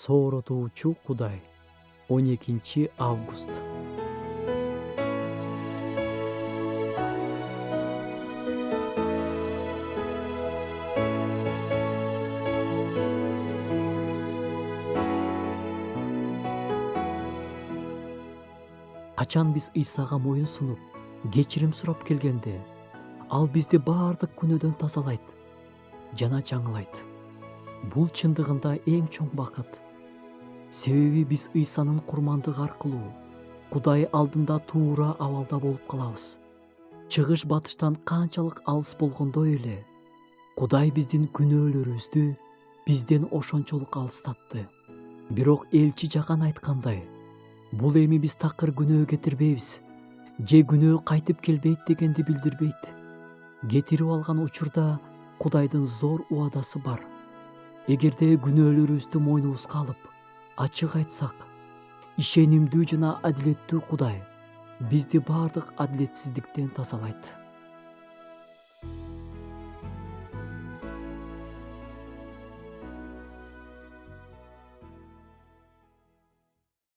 Сооротуучу Кудай. 12 август. Качан биз Исага моюн сунуп, кечирим сурап келгенде, ал бизди баардык күнөөдөн тазалайт жана жаңылайт. Бул чындыгында эң чоң бакыт. Себеби биз Исанын курмандыгы аркылуу Кудай алдында туура абалда болуп калабыз. Чыгыш батыштан канчалык алыс болгондой эле, Кудай биздин күнөөлөрүбүздү бизден ошончолук алыстатты. Бирок элчи Жакан айткандай, бул эми биз такыр күнөө кетирбейбиз же күнөө кайтып келбейт дегенди билдирбейт. Кетирип алган учурда Кудайдын зор убадасы бар. Эгерде күнөөлөрүбүздү мойнубузга алып, ачык айтсак, ишенимдүү жана адилеттүү Кудай бизди баардык адилетсиздиктен тазалайт.